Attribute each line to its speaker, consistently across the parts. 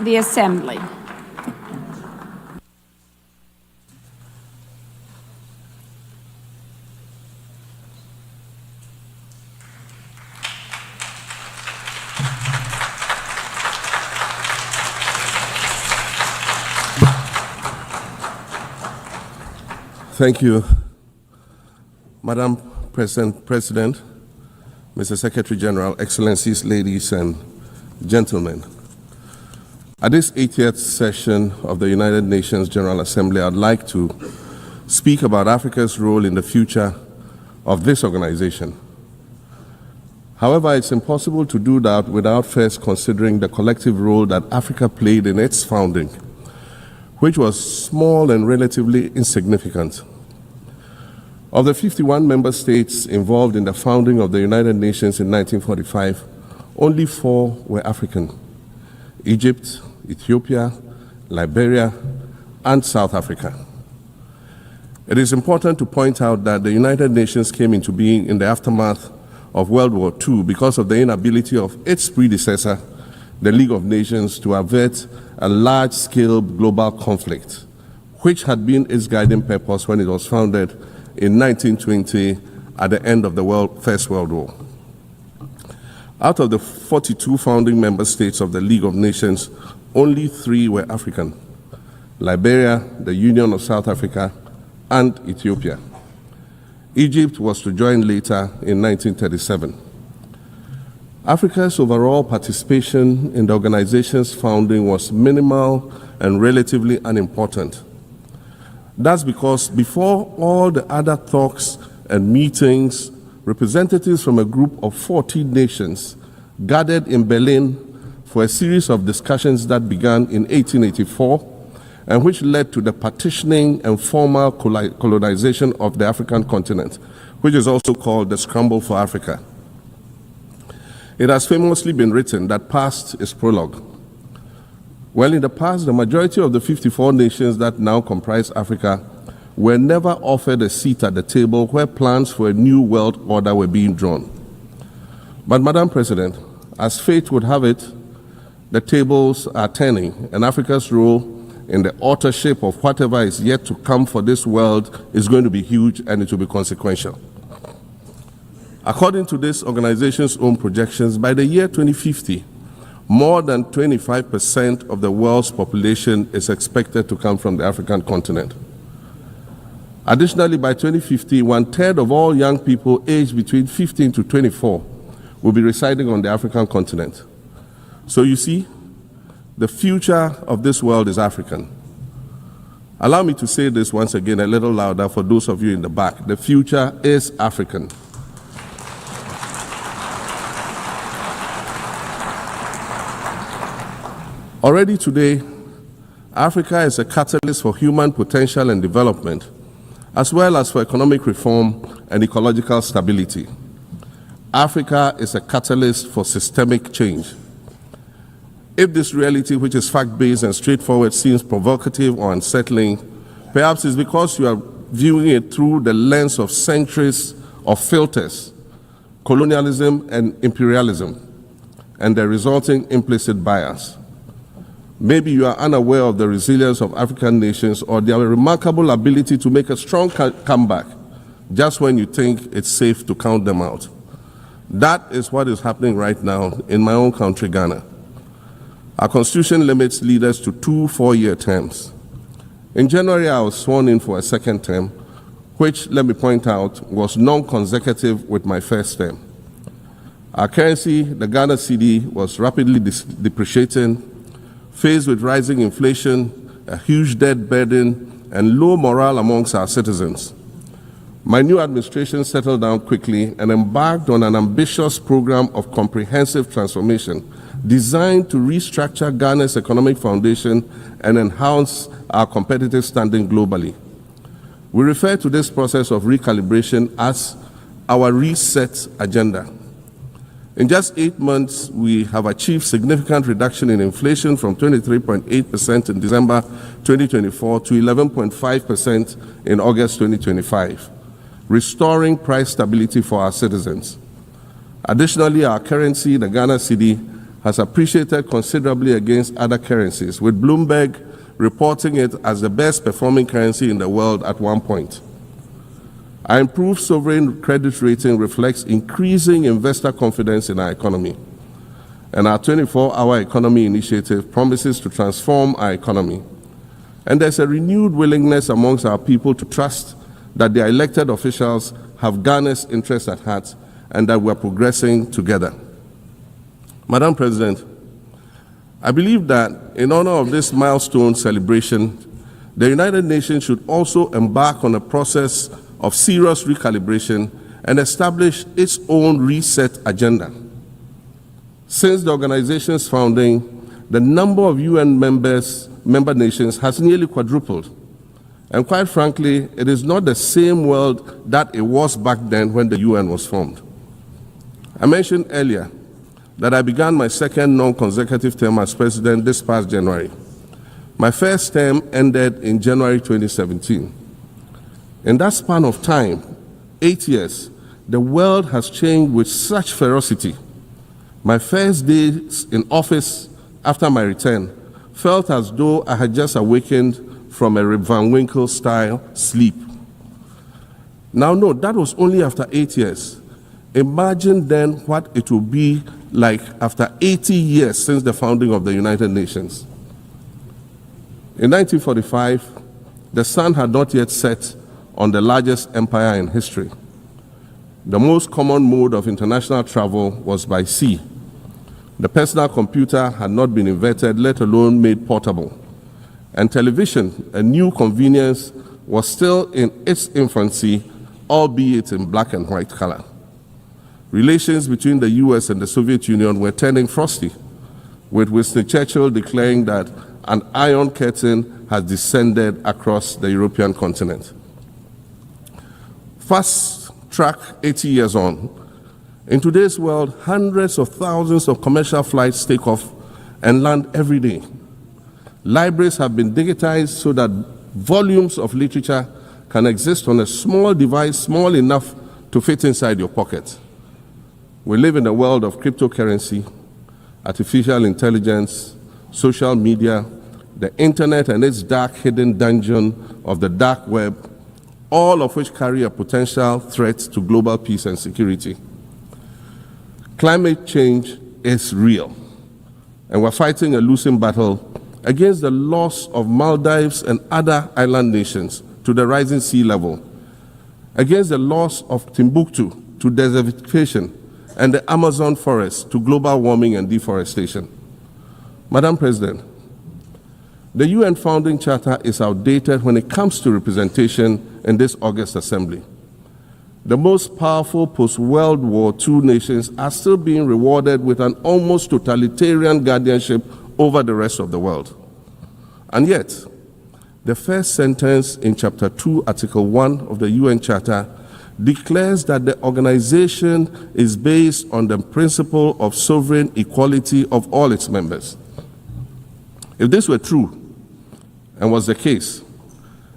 Speaker 1: the Assembly.
Speaker 2: Thank you, Madam President, Mr. Secretary General, Excellencies, ladies and gentlemen. At this 80th session of the United Nations General Assembly, I'd like to speak about Africa's role in the future of this organization. However, it's impossible to do that without first considering the collective role that Africa played in its founding, which was small and relatively insignificant. Of the 51 member states involved in the founding of the United Nations in 1945, only 4 were African: Egypt, Ethiopia, Liberia, and South Africa. It is important to point out that the United Nations came into being in the aftermath of World War II because of the inability of its predecessor, the League of Nations, to avert a large-scale global conflict, which had been its guiding purpose when it was founded in 1920 at the end of the First World War. Out of the 42 founding member states of the League of Nations, only 3 were African: Liberia, the Union of South Africa, and Ethiopia. Egypt was to join later in 1937. Africa's overall participation in the organization's founding was minimal and relatively unimportant. That's because before all the other talks and meetings, representatives from a group of 14 nations gathered in Berlin for a series of discussions that began in 1884 and which led to the partitioning and formal colonization of the African continent, which is also called the Scramble for Africa. It has famously been written that past is prologue. Well, in the past, the majority of the 54 nations that now comprise Africa were never offered a seat at the table where plans for a new world order were being drawn. But, Madam President, as fate would have it, the tables are turning, and Africa's role in the authorship of whatever is yet to come for this world is going to be huge, and it will be consequential. According to this organization's own projections, by the year 2050, more than 25% of the world's population is expected to come from the African continent. Additionally, by 2050, 1/3 of all young people aged between 15 to 24 will be residing on the African continent. So you see, the future of this world is African. Allow me to say this once again a little louder for those of you in the back. The future is African. Already today, Africa is a catalyst for human potential and development, as well as for economic reform and ecological stability. Africa is a catalyst for systemic change. If this reality, which is fact-based and straightforward, seems provocative or unsettling, perhaps it's because you are viewing it through the lens of centuries of filters, colonialism and imperialism, and the resulting implicit bias. Maybe you are unaware of the resilience of African nations or their remarkable ability to make a strong comeback just when you think it's safe to count them out. That is what is happening right now in my own country, Ghana. Our constitution limits leaders to 2 4-year terms. In January, I was sworn in for a second term, which, let me point out, was non-consecutive with my first term. Our currency, the Ghana cedi, was rapidly depreciating, faced with rising inflation, a huge debt burden, and low morale amongst our citizens. My new administration settled down quickly and embarked on an ambitious program of comprehensive transformation designed to restructure Ghana's economic foundation and enhance our competitive standing globally. We refer to this process of recalibration as our reset agenda. In just 8 months, we have achieved significant reduction in inflation from 23.8% in December 2024 to 11.5% in August 2025, restoring price stability for our citizens. Additionally, our currency, the Ghana cedi, has appreciated considerably against other currencies, with Bloomberg reporting it as the best performing currency in the world at one point. Our improved sovereign credit rating reflects increasing investor confidence in our economy. And our 24-hour economy initiative promises to transform our economy. And there's a renewed willingness amongst our people to trust that their elected officials have Ghana's interests at heart and that we're progressing together. Madam President, I believe that in honor of this milestone celebration, the United Nations should also embark on a process of serious recalibration and establish its own reset agenda. Since the organization's founding, the number of UN member nations has nearly quadrupled. And quite frankly, it is not the same world that it was back then when the UN was formed. I mentioned earlier that I began my second non-consecutive term as president this past January. My first term ended in January 2017. In that span of time, 8 years, the world has changed with such ferocity. My first days in office after my return felt as though I had just awakened from a Rip Van Winkle-style sleep. Now, no, that was only after 8 years. Imagine then what it will be like after 80 years since the founding of the United Nations. In 1945, the sun had not yet set on the largest empire in history. The most common mode of international travel was by sea. The personal computer had not been invented, let alone made portable. And television, a new convenience, was still in its infancy, albeit in black and white color. Relations between the US and the Soviet Union were turning frosty, with Winston Churchill declaring that an iron curtain has descended across the European continent. Fast track 80 years on, in today's world, hundreds of thousands of commercial flights take off and land every day. Libraries have been digitized so that volumes of literature can exist on a small device, small enough to fit inside your pocket. We live in a world of cryptocurrency, artificial intelligence, social media, the internet and its dark hidden dungeon of the dark web, all of which carry a potential threat to global peace and security. Climate change is real, and we're fighting a losing battle against the loss of Maldives and other island nations to the rising sea level, against the loss of Timbuktu to desertification and the Amazon forest to global warming and deforestation. Madam President, the UN Founding Charter is outdated when it comes to representation in this August Assembly. The most powerful post-World War II nations are still being rewarded with an almost totalitarian guardianship over the rest of the world. And yet, the first sentence in Chapter 2, Article 1 of the UN Charter declares that the organization is based on the principle of sovereign equality of all its members. If this were true, and was the case,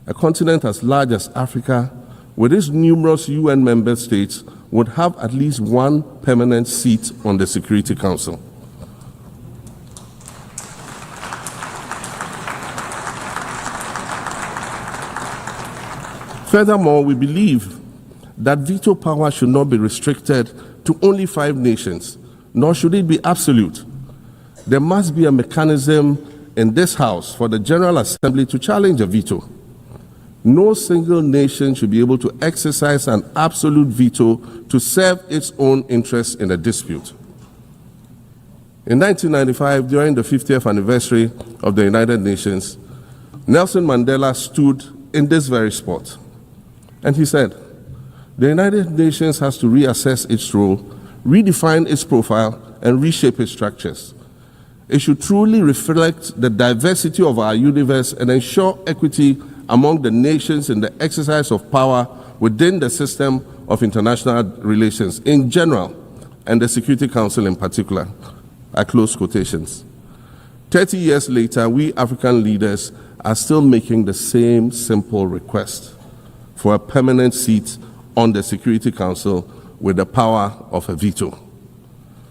Speaker 2: a continent as large as Africa, with its numerous UN member states, would have at least one permanent seat on the Security Council. Furthermore, we believe that veto power should not be restricted to only 5 nations, nor should it be absolute. There must be a mechanism in this House for the General Assembly to challenge a veto. No single nation should be able to exercise an absolute veto to serve its own interests in a dispute. In 1995, during the 50th anniversary of the United Nations, Nelson Mandela stood in this very spot, and he said, "The United Nations has to reassess its role, redefine its profile, and reshape its structures. It should truly reflect the diversity of our universe and ensure equity among the nations in the exercise of power within the system of international relations in general and the Security Council in particular." I close quotations. 30 years later, we African leaders are still making the same simple request for a permanent seat on the Security Council with the power of a veto.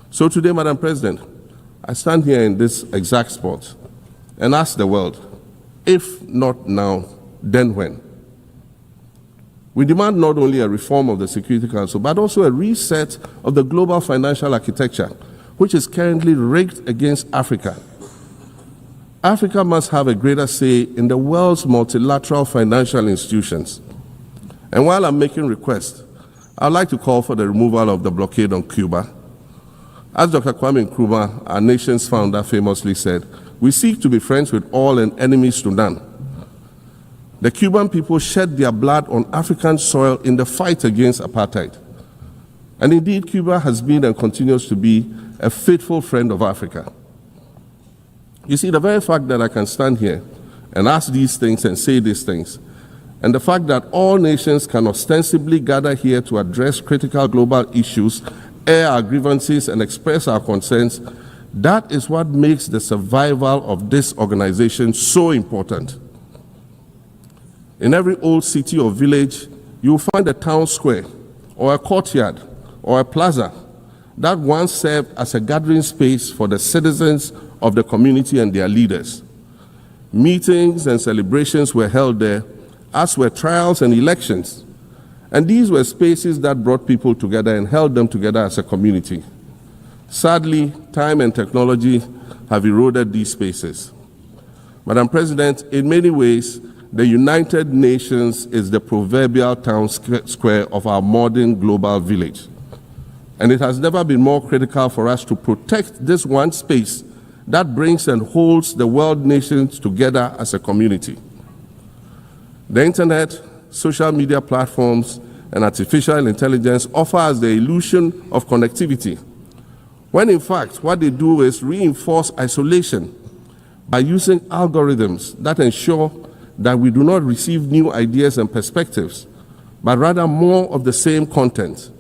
Speaker 2: So today, Madam President, I stand here in this exact spot and ask the world, if not now, then when? We demand not only a reform of the Security Council, but also a reset of the global financial architecture, which is currently rigged against Africa. Africa must have a greater say in the world's multilateral financial institutions. And while I'm making requests, I'd like to call for the removal of the blockade on Cuba. As Dr. Kwame Nkrumah, our nation's founder, famously said, we seek to be friends with all and enemies to none. The Cuban people shed their blood on African soil in the fight against apartheid. And indeed, Cuba has been and continues to be a faithful friend of Africa. You see, the very fact that I can stand here and ask these things and say these things, and the fact that all nations can ostensibly gather here to address critical global issues, air our grievances, and express our concerns, that is what makes the survival of this organization so important. In every old city or village, you'll find a town square, or a courtyard, or a plaza that once served as a gathering space for the citizens of the community and their leaders. Meetings and celebrations were held there, as were trials and elections. And these were spaces that brought people together and held them together as a community. Sadly, time and technology have eroded these spaces. Madam President, in many ways, the United Nations is the proverbial town square of our modern global village. And it has never been more critical for us to protect this one space that brings and holds the world nations together as a community. The internet, social media platforms, and artificial intelligence offer us the illusion of connectivity, when in fact what they do is reinforce isolation by using algorithms that ensure that we do not receive new ideas and perspectives, but rather more of the same content.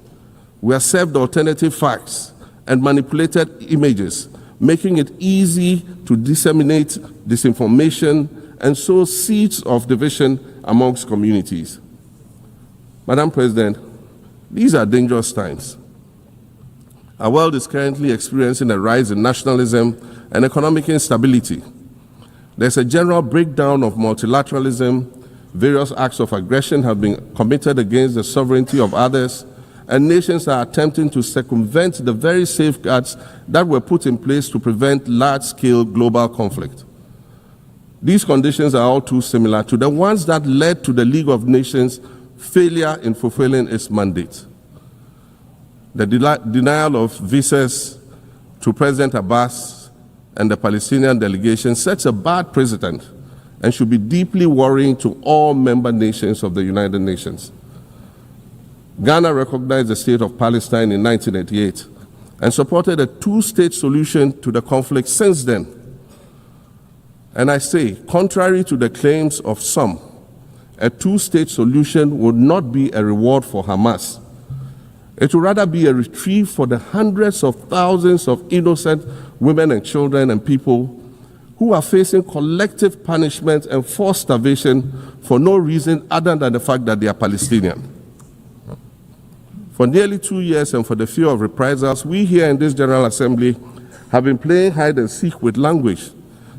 Speaker 2: We are served alternative facts and manipulated images, making it easy to disseminate disinformation and sow seeds of division amongst communities. Madam President, these are dangerous times. Our world is currently experiencing a rise in nationalism and economic instability. There's a general breakdown of multilateralism. Various acts of aggression have been committed against the sovereignty of others, and nations are attempting to circumvent the very safeguards that were put in place to prevent large-scale global conflict. These conditions are all too similar to the ones that led to the League of Nations' failure in fulfilling its mandate. The denial of visas to President Abbas and the Palestinian delegation sets a bad precedent and should be deeply worrying to all member nations of the United Nations. Ghana recognized the state of Palestine in 1988 and supported a two-state solution to the conflict since then. And I say, contrary to the claims of some, a two-state solution would not be a reward for Hamas. It would rather be a reprieve for the hundreds of thousands of innocent women and children and people who are facing collective punishment and forced starvation for no reason other than the fact that they are Palestinian. For nearly 2 years and for the fear of reprisals, we here in this General Assembly have been playing hide and seek with language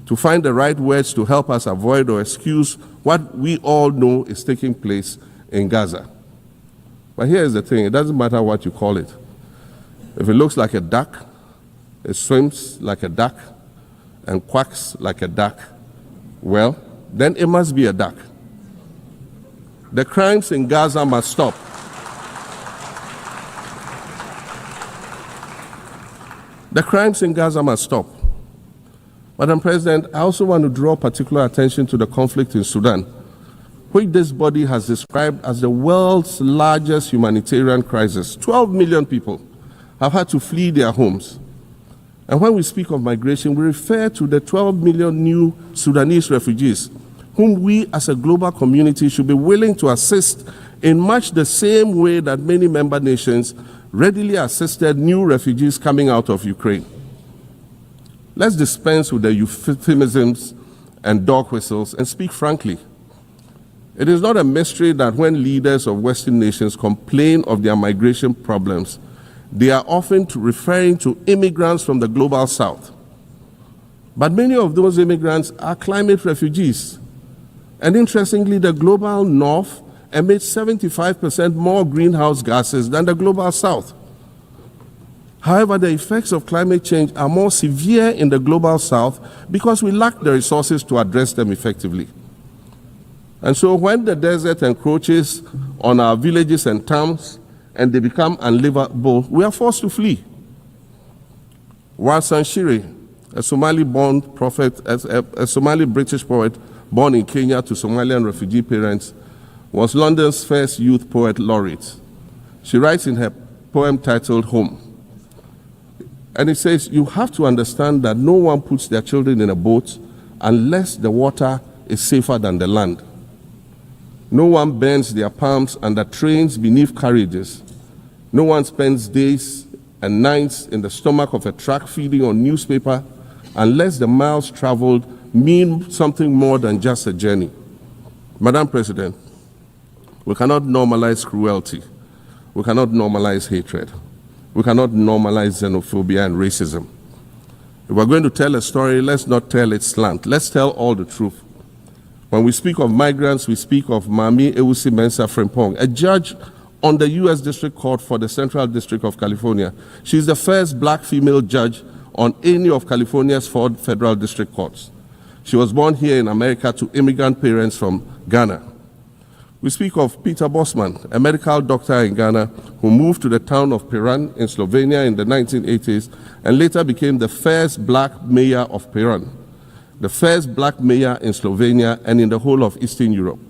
Speaker 2: to find the right words to help us avoid or excuse what we all know is taking place in Gaza. But here's the thing, it doesn't matter what you call it. If it looks like a duck, it swims like a duck, and quacks like a duck, well, then it must be a duck. The crimes in Gaza must stop. The crimes in Gaza must stop. Madam President, I also want to draw particular attention to the conflict in Sudan, which this body has described as the world's largest humanitarian crisis. 12 million people have had to flee their homes. And when we speak of migration, we refer to the 12 million new Sudanese refugees, whom we as a global community should be willing to assist in much the same way that many member nations readily assisted new refugees coming out of Ukraine. Let's dispense with the euphemisms and dog whistles and speak frankly. It is not a mystery that when leaders of Western nations complain of their migration problems, they are often referring to immigrants from the global south. But many of those immigrants are climate refugees. And interestingly, the global north emits 75% more greenhouse gases than the global south. However, the effects of climate change are more severe in the global south because we lack the resources to address them effectively. And so when the desert encroaches on our villages and towns and they become unlivable, we are forced to flee. Wasan Shire, a Somali-born prophet, a Somali-British poet born in Kenya to Somalian refugee parents, was London's first youth poet laureate. She writes in her poem titled Home. And it says, you have to understand that no one puts their children in a boat unless the water is safer than the land. No one bends their palms under trains beneath carriages. No one spends days and nights in the stomach of a truck feeding on newspaper unless the miles traveled mean something more than just a journey. Madam President, we cannot normalize cruelty. We cannot normalize hatred. We cannot normalize xenophobia and racism. If we're going to tell a story, let's not tell its slant. Let's tell all the truth. When we speak of migrants, we speak of Mami Ewusi Mensah Frimpong, a judge on the U.S. District Court for the Central District of California. She's the first black female judge on any of California's 4 federal district courts. She was born here in America to immigrant parents from Ghana. We speak of Peter Bosman, a medical doctor in Ghana who moved to the town of Piran in Slovenia in the 1980s and later became the first black mayor of Piran, the first black mayor in Slovenia and in the whole of Eastern Europe.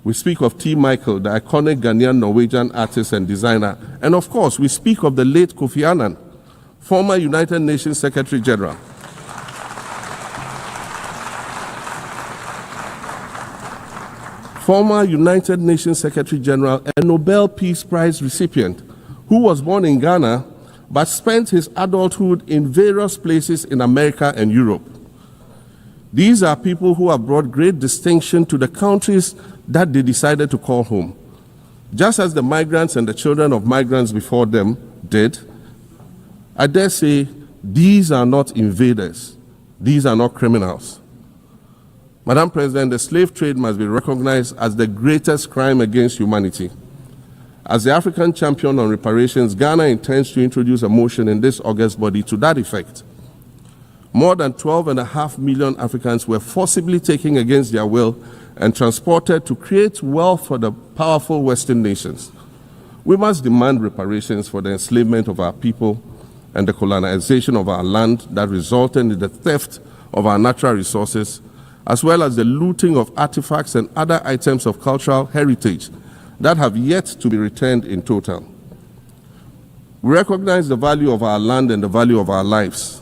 Speaker 2: We speak of T. Michael, the iconic Ghanaian Norwegian artist and designer. And of course, we speak of the late Kofi Annan, former United Nations Secretary General. Former United Nations Secretary General and Nobel Peace Prize recipient, who was born in Ghana but spent his adulthood in various places in America and Europe. These are people who have brought great distinction to the countries that they decided to call home. Just as the migrants and the children of migrants before them did, I dare say these are not invaders. These are not criminals. Madam President, the slave trade must be recognized as the greatest crime against humanity. As the African champion on reparations, Ghana intends to introduce a motion in this August body to that effect. More than 12.5 million Africans were forcibly taken against their will and transported to create wealth for the powerful Western nations. We must demand reparations for the enslavement of our people and the colonization of our land that resulted in the theft of our natural resources, as well as the looting of artifacts and other items of cultural heritage that have yet to be returned in total. We recognize the value of our land and the value of our lives,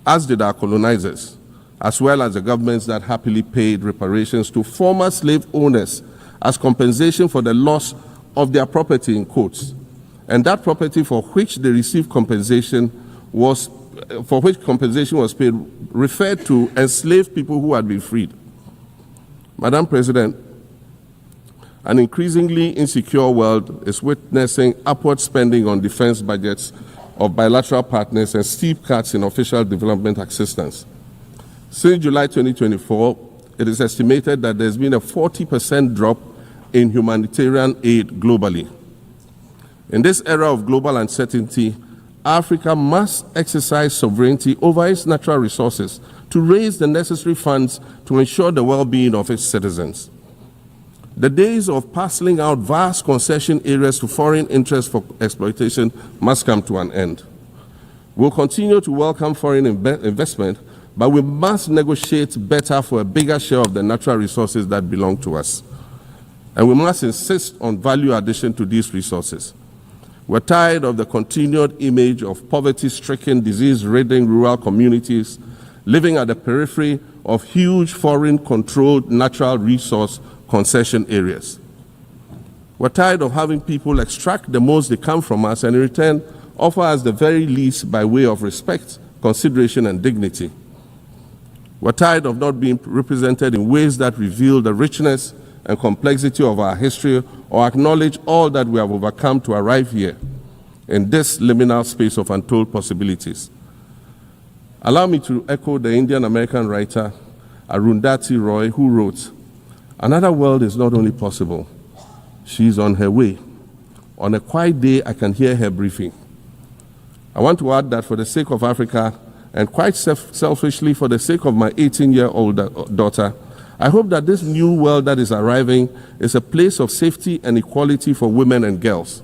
Speaker 2: as did our colonizers, as well as the governments that happily paid reparations to former slave owners as compensation for the loss of their property in quotes. And that property for which they received compensation was paid referred to enslaved people who had been freed. Madam President, an increasingly insecure world is witnessing upward spending on defense budgets of bilateral partners and steep cuts in official development assistance. Since July 2024, it is estimated that there's been a 40% drop in humanitarian aid globally. In this era of global uncertainty, Africa must exercise sovereignty over its natural resources to raise the necessary funds to ensure the well-being of its citizens. The days of parceling out vast concession areas to foreign interests for exploitation must come to an end. We'll continue to welcome foreign investment, but we must negotiate better for a bigger share of the natural resources that belong to us. And we must insist on value addition to these resources. We're tired of the continued image of poverty-stricken, disease-ridden rural communities living at the periphery of huge foreign-controlled natural resource concession areas. We're tired of having people extract the most they can from us and in return offer us the very least by way of respect, consideration, and dignity. We're tired of not being represented in ways that reveal the richness and complexity of our history or acknowledge all that we have overcome to arrive here in this liminal space of untold possibilities. Allow me to echo the Indian-American writer Arundhati Roy, who wrote, "Another world is not only possible, she is on her way. On a quiet day, I can hear her briefing." I want to add that for the sake of Africa, and quite selfishly for the sake of my 18-year-old daughter, I hope that this new world that is arriving is a place of safety and equality for women and girls.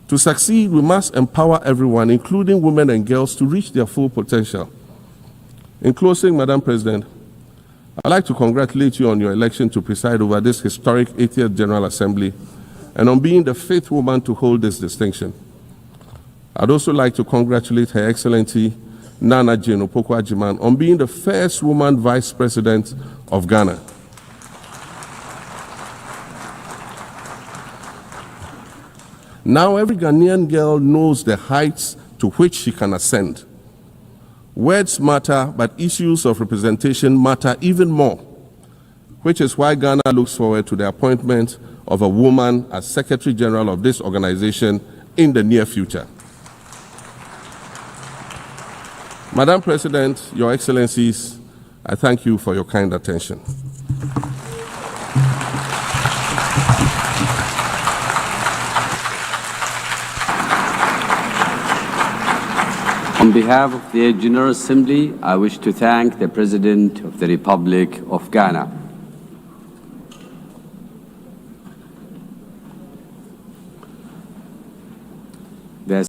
Speaker 2: To succeed, we must empower everyone, including women and girls, to reach their full potential. In closing, Madam President, I'd like to congratulate you on your election to preside over this historic 80th General Assembly and on being the 5th woman to hold this distinction. I'd also like to congratulate Her Excellency Nana Jane Opoku-Agyeman on being the first woman Vice President of Ghana. Now every Ghanaian girl knows the heights to which she can ascend. Words matter, but issues of representation matter even more, which is why Ghana looks forward to the appointment of a woman as Secretary General of this organization in the near future. Madam President, Your Excellencies, I thank you for your kind attention.
Speaker 1: On behalf of the General Assembly, I wish to thank the President of the Republic of Ghana.